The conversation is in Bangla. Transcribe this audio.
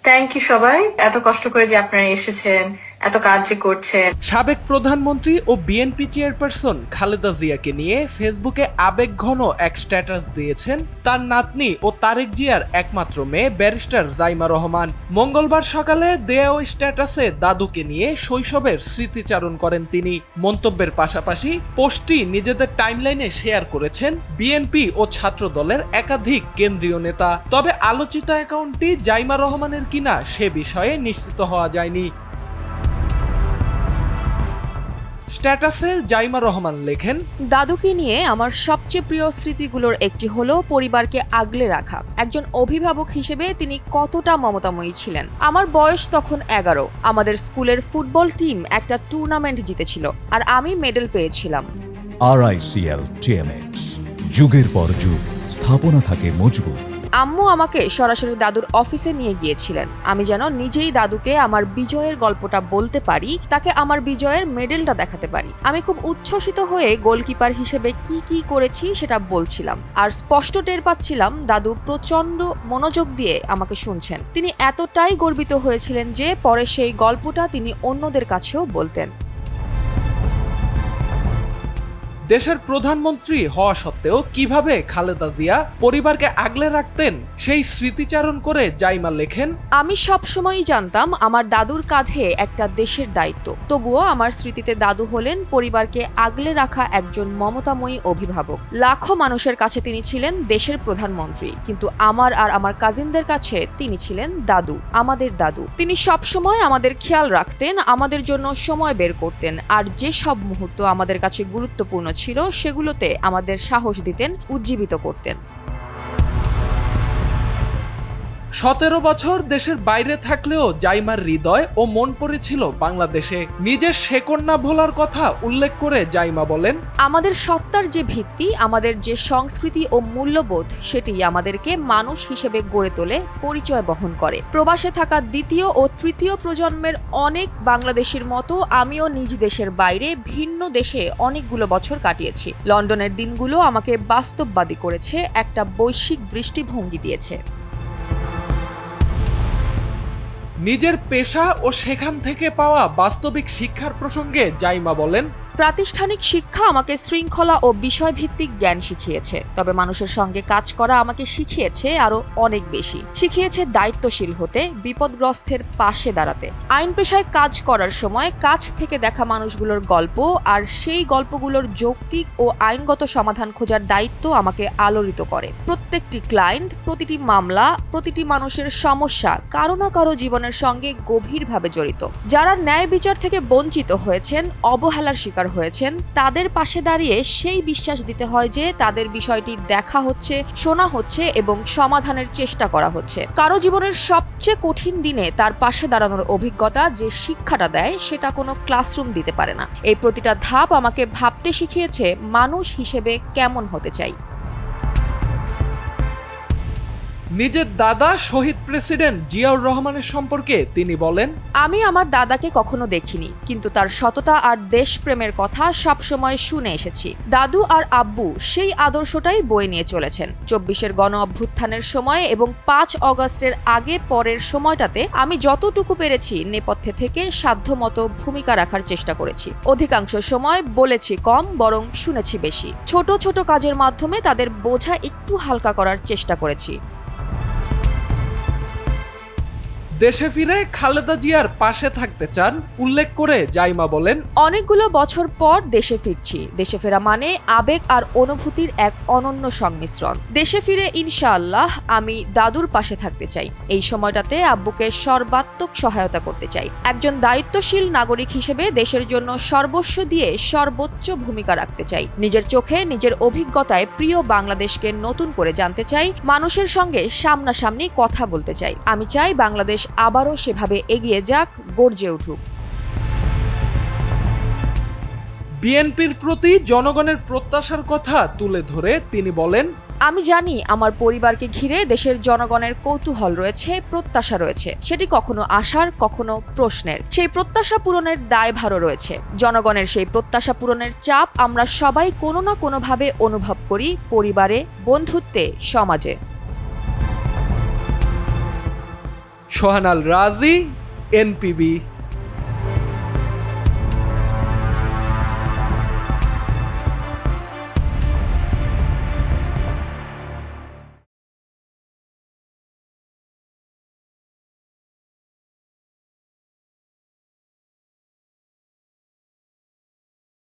থ্যাংক ইউ সবাই, এত কষ্ট করে যে আপনারা এসেছেন, এত কাজ যে করছেন। সাবেক প্রধানমন্ত্রী ও বিএনপি চেয়ারপারসন খালেদা জিয়াকে নিয়ে ফেসবুকে আবেগঘন এক স্ট্যাটাস দিয়েছেন তার নাতনি ও তারেক জিয়ার একমাত্র মেয়ে ব্যারিস্টার জাইমা রহমান। মঙ্গলবার সকালে দেয়া ওই স্ট্যাটাসে দাদুকে নিয়ে শৈশবের স্মৃতিচারণ করেন তিনি। মন্তব্যের পাশাপাশি পোস্টটি নিজেদের টাইমলাইনে শেয়ার করেছেন বিএনপি ও ছাত্র দলের একাধিক কেন্দ্রীয় নেতা। তবে আলোচিত অ্যাকাউন্টটি জাইমা রহমানের কিনা সে বিষয়ে নিশ্চিত হওয়া যায়নি। স্ট্যাটাসে জাইমা রহমান লেখেন, দাদুকে নিয়ে আমার সবচেয়ে প্রিয় স্মৃতিগুলোর একটি হলো পরিবারকে আগলে রাখা। একজন অভিভাবক হিসেবে তিনি কতটা মমতাময়ী ছিলেন। আমার বয়স তখন 11। আমাদের স্কুলের ফুটবল টিম একটা টুর্নামেন্ট জিতেছিল আর আমি মেডেল পেয়েছিলাম। RICL TMX, যুগের পর যুগ স্থাপনা থাকে মজবুত। আম্মু আমাকে সরাসরি দাদুর অফিসে নিয়ে গিয়েছিলেন। আমি যেন নিজেই দাদুকে আমার বিজয়ের গল্পটা বলতে পারি, তাকে আমার বিজয়ের মেডেলটা দেখাতে পারি। আমি খুব উচ্ছ্বসিত হয়ে গোলকিপার হিসেবে কি কি করেছি সেটা বলছিলাম, আর স্পষ্ট টের পাচ্ছিলাম দাদু প্রচন্ড মনোযোগ দিয়ে আমাকে শুনছেন। তিনি এতটাই গর্বিত হয়েছিলেন যে পরে সেই গল্পটা তিনি অন্যদের কাছেও বলতেন। দেশের প্রধানমন্ত্রী হওয়া সত্ত্বেও কিভাবে খালেদা জিয়া পরিবারকে আগলে রাখতেন সেই স্মৃতিচারণ করে জাইমা লেখেন, আমি সবসময়ই জানতাম আমার দাদুর কাঁধে একটা দেশের দায়িত্ব। তবুও আমার স্মৃতিতে দাদু হলেন পরিবারকে আগলে রাখা একজন মমতাময়ী অভিভাবক। লাখো মানুষের কাছে তিনি ছিলেন দেশের প্রধানমন্ত্রী, কিন্তু আমার আর আমার কাজিনদের কাছে তিনি ছিলেন দাদু, আমাদের দাদু। তিনি সবসময় আমাদের খেয়াল রাখতেন, আমাদের জন্য সময় বের করতেন, আর যে সব মুহূর্ত আমাদের কাছে গুরুত্বপূর্ণ ছিল সেগুলোতে আমাদের সাহস দিতেন, উজ্জীবিত করতেন। 17 বছর দেশের বাইরে থাকলেও জাইমার হৃদয় ও মন পড়েছিল বাংলাদেশে। নিজের শেকড় না ভোলার কথা উল্লেখ করে জাইমা বলেন, আমাদের সত্তার যে ভিত্তি, আমাদের যে সংস্কৃতি ও মূল্যবোধ, সেটি আমাদেরকে মানুষ হিসেবে গড়ে তোলে, পরিচয় বহন করে। প্রবাসে থাকা দ্বিতীয় ও তৃতীয় প্রজন্মের অনেক বাংলাদেশির মতো আমিও নিজ দেশের বাইরে ভিন্ন দেশে অনেকগুলো বছর কাটিয়েছি। লন্ডনের দিনগুলো আমাকে বাস্তববাদী করেছে, একটা বৈশ্বিক দৃষ্টিভঙ্গি দিয়েছে। নিজের পেশা ও সেখান থেকে পাওয়া বাস্তবিক শিক্ষার প্রসঙ্গে জাইমা বলেন, প্রাতিষ্ঠানিক শিক্ষা আমাকে শৃঙ্খলা ও বিষয়ভিত্তিক জ্ঞান শিখিয়েছে, তবে মানুষের সঙ্গে কাজ করা আমাকে শিখিয়েছে আরো অনেক বেশি। শিখিয়েছে দায়িত্বশীল হতে, বিপদগ্রস্তের পাশে দাঁড়াতে। আইন পেশায় কাজ করার সময় কাছ থেকে দেখা মানুষগুলোর গল্প আর সেই গল্পগুলোর যৌক্তিক ও আইনগত সমাধান খোঁজার দায়িত্ব আমাকে আলোড়িত করে। প্রত্যেকটি ক্লায়েন্ট, প্রতিটি মামলা, প্রতিটি মানুষের সমস্যা কারো না কারো জীবনের সঙ্গে গভীরভাবে জড়িত। যারা ন্যায় বিচার থেকে বঞ্চিত হয়েছেন, অবহেলার শিকার হয়েছেন, তাদের পাশে দাঁড়িয়ে সেই বিশ্বাস দিতে হয় যে তাদের বিষয়টি দেখা হচ্ছে, শোনা হচ্ছে এবং সমাধানের চেষ্টা করা হচ্ছে। কারো জীবনের সবচেয়ে কঠিন দিনে তার পাশে দাঁড়ানোর অভিজ্ঞতা যে শিক্ষাটা দেয়, সেটা কোনো ক্লাসরুম দিতে পারে না। এই প্রতিটা ধাপ আমাকে ভাবতে শিখিয়েছে মানুষ হিসেবে কেমন হতে চাই। নিজের দাদা শহীদ প্রেসিডেন্ট জিয়াউর রহমানের সম্পর্কে তিনি বলেন, আমি আমার দাদাকে কখনো দেখিনি, কিন্তু তার সততা আর দেশপ্রেমের কথা সবসময় শুনে এসেছি। দাদু আর আব্বু সেই আদর্শটাই বয়ে নিয়ে চলেছেন। 24-এর গণ অভ্যুত্থানের সময় এবং 5 অগস্টের আগে পরের সময়টাতে আমি যতটুকু পেরেছি নেপথ্যে থেকে সাধ্যমতো ভূমিকা রাখার চেষ্টা করেছি। অধিকাংশ সময় বলেছি কম, বরং শুনেছি বেশি। ছোট ছোট কাজের মাধ্যমে তাদের বোঝা একটু হালকা করার চেষ্টা করেছি। দেশে ফিরে খালেদা জিয়ার পাশে থাকতে চান উল্লেখ করে জাইমা বলেন, অনেকগুলো বছর পর দেশে ফিরছি। দেশে ফেরা মানে আবেগ আর অনুভূতির এক অনন্য সংমিশ্রণ। দেশে ফিরে ইনশাআল্লাহ আমি দাদুর পাশে থাকতে চাই। এই সময়টাতে আব্বুকে সর্বাত্মক সহায়তা করতে চাই। একজন দায়িত্বশীল নাগরিক হিসেবে দেশের জন্য সর্বস্ব দিয়ে সর্বোচ্চ ভূমিকা রাখতে চাই। নিজের চোখে, নিজের অভিজ্ঞতায় প্রিয় বাংলাদেশকে নতুন করে জানতে চাই। মানুষের সঙ্গে সামনাসামনি কথা বলতে চাই। আমি চাই বাংলাদেশ আবারও সেভাবে এগিয়ে যাক, গর্জে উঠুক। বিএনপির প্রতি জনগণের প্রত্যাশার কথা তুলে ধরে তিনি বলেন, আমি জানি আমার পরিবারকে ঘিরে দেশের জনগণের কৌতূহল রয়েছে, প্রত্যাশা রয়েছে। সেটি কখনো আশার, কখনো প্রশ্নের। সেই প্রত্যাশা পূরণের দায়ভারও রয়েছে। জনগণের সেই প্রত্যাশা পূরণের চাপ আমরা সবাই কোনো না কোনোভাবে অনুভব করি, পরিবারে, বন্ধুত্বে, সমাজে। সোহানাল রাজি, এনপিবি।